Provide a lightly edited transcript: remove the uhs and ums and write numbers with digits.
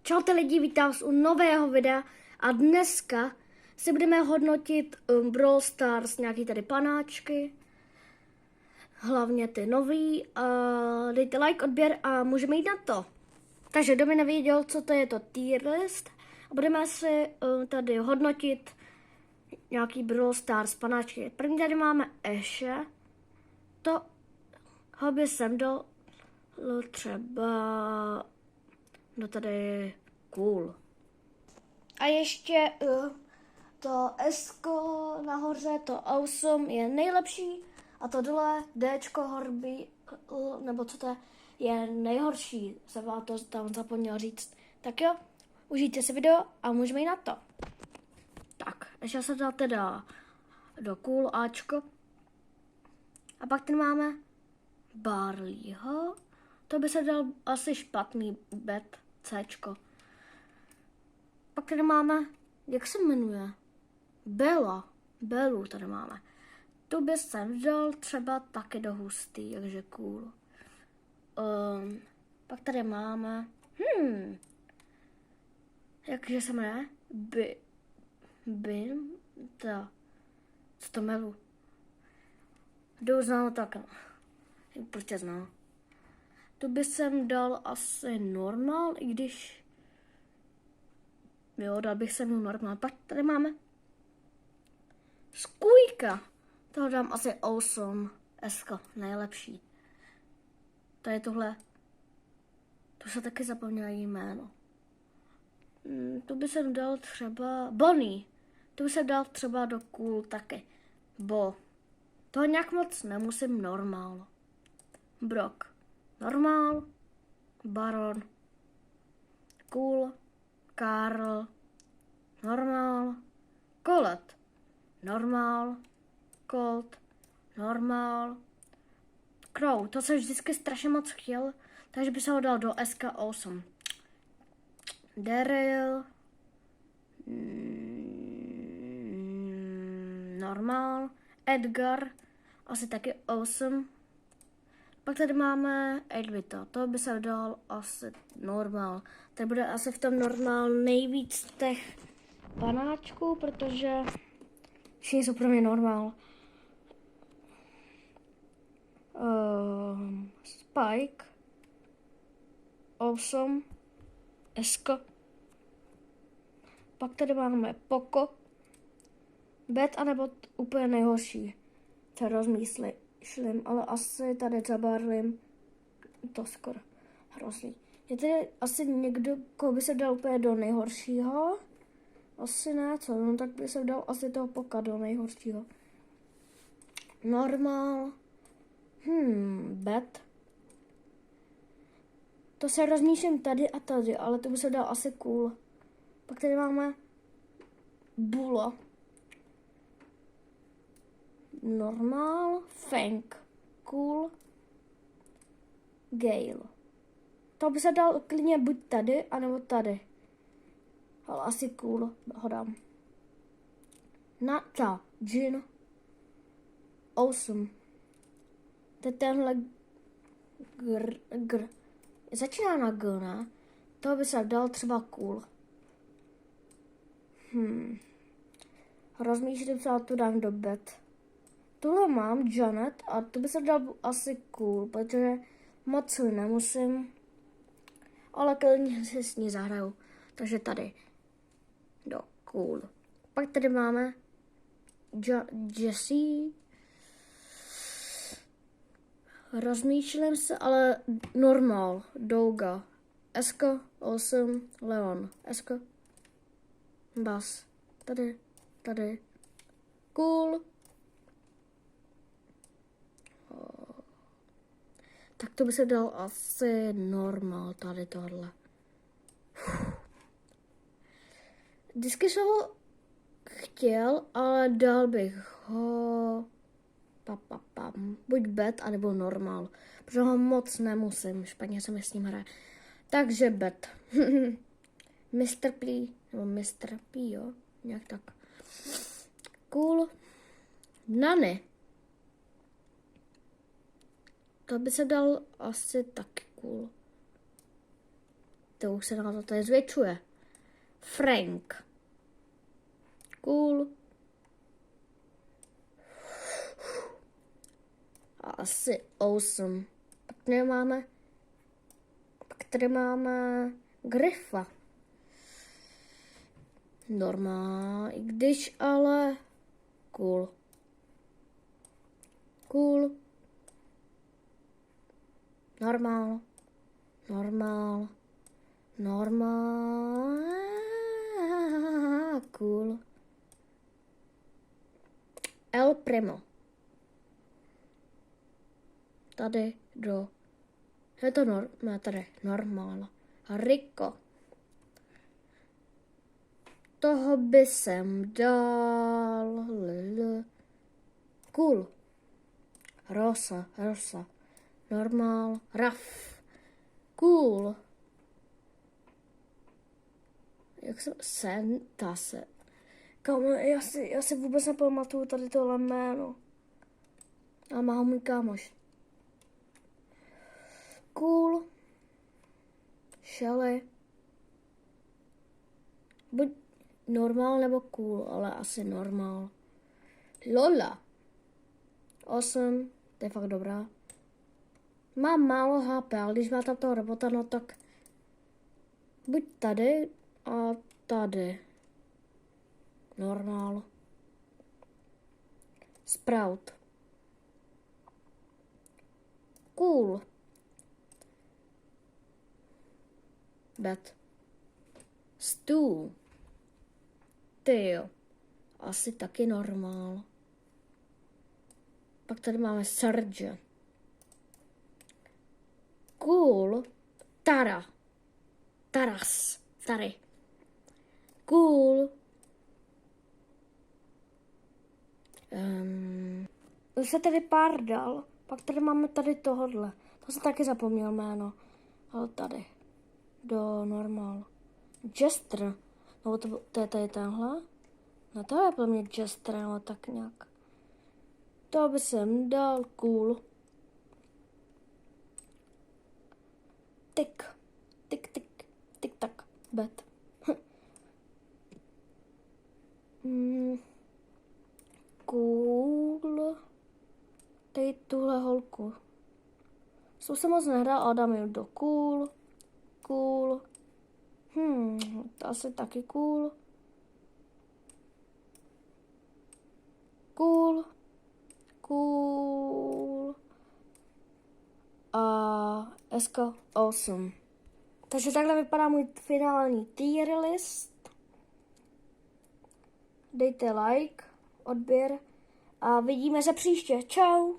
Čaute lidi, vítám vás u nového videa a dneska si budeme hodnotit Brawl Stars, nějaký tady panáčky, hlavně ty nový, dejte like, odběr a můžeme jít na to. Takže kdo by nevěděl, co to je to tier list, a budeme si tady hodnotit nějaký Brawl Stars panáčky. První tady máme Ashe, to ho by sem dal třeba do tady cool. A ještě to Esko nahoře, to awesome je nejlepší a to dole Dčko horby, nebo co to je nejhorší, se vám to tam zapomněl říct. Tak jo, užijte si video a můžeme jít na to. Tak, ještě se dal teda do cool Ačko. A pak tady máme Barleyho, to by se dal asi špatný bet Cčko. Pak tady máme, jak se jmenuje? Belu tady máme. Tu by jsem dal třeba taky do hustý, takže cool. Pak tady máme, jakže se jmenuje? Co to Melu? Kdo znal tak? Prostě znal. Tu by jsem dal asi normál, i když jo, dal bych sem normál. Pak tady máme Skujka. Toho dám asi awesome. Esko, nejlepší. Tady tohle. To se taky zapomněla jméno. Tu by jsem dal třeba Bonnie. Tu by jsem dal třeba do cool taky. To nějak moc nemusím normál. Brock. Normál. Baron. Cool. Karl. Normál. Colette. Normál. Colt. Normál. Crow. To jsem vždycky strašně moc chtěl, takže by se ho dal do SK Awesome. Daryl. Normál. Edgar. Asi taky Awesome. Pak tady máme Edvita, to by se dal asi normál. Tady bude asi v tom normál nejvíc těch panáčků, protože všichni jsou pro mě normál. Spike, Awesome, Esko. Pak tady máme Poco, Bet, anebo úplně nejhorší, co rozmýšlím, ale asi tady zabarvím to skoro hrozný. Je tady asi někdo, koho by se dal úplně do nejhoršího? Asi ne, co? No tak by se dal asi toho Poka do nejhoršího. Normál. Bet. To se rozmýšlím tady a tady, ale to by se dal asi cool. Pak tady máme Bulo. Normál, Fang, cool, Gale. To by se dal klidně buď tady, anebo tady. Ale asi cool, ho dám. Nata, Jin, Awesome. To je tenhle začíná na G, ne? To by se dal třeba cool. Rozmýšlím se, a tu dám do bet. Tuhle mám Janet a to by se dal asi cool, protože moc nemusím, ale klidně si s ní zahraju. Takže tady do cool. Pak tady máme Jessie. Rozmýšlím se, ale normál, Douga, Esko, Awesome, Leon, Esko, Bass, tady, cool. Tak to by se dal asi normál, tady tohle. Vždycky jsem ho chtěl, ale dal bych ho buď bet, anebo normál. Protože ho moc nemusím, špatně se mi s ním hraje. Takže bet. Mr. P, nebo Mr. P, jo, nějak tak. Cool. Nany. To by se dal asi taky cool. To už se na to tady zvětšuje. Frank. Cool. A asi awesome. Pak tady máme Griffa. Normál, i když ale cool. Cool. Normál. Normál. Normál. Cool. El Primo. Tady do. Je to tady normál. Rico. Toho by jsem dal. Cool. Rosa. Normál. Raf. Cool. Jak se Kámo, já si vůbec nepamatuju tady tohle jméno. A má ho můj kámoš. Cool. Shelly. Buď normál nebo cool, ale asi normál. Lola. Awesome. To je fakt dobrá. Mám málo HP, ale když má tam toho robota, no tak buď tady a tady. Normál. Sprout. Cool. Bet. Stu. Tyjo. Asi taky normál. Pak tady máme Serge. Cool. Taras. Tady. Cool. Už se tady pár dal. Pak tady máme tady tohodle. To jsem taky zapomněl jméno. Ale tady. Do normálu. Jester. No to je tady tenhle. No to je pro mě Jester, ale tak nějak. To by jsem dal cool. Tik tak. Bet. Cool. Tady tuhle holku. Jsou se moc nehrál, ale dám jim do cool. Cool. To asi taky cool. Cool. A Esko awesome. Takže takhle vypadá můj finální tier list. Dejte like, odběr a vidíme se příště. Čau.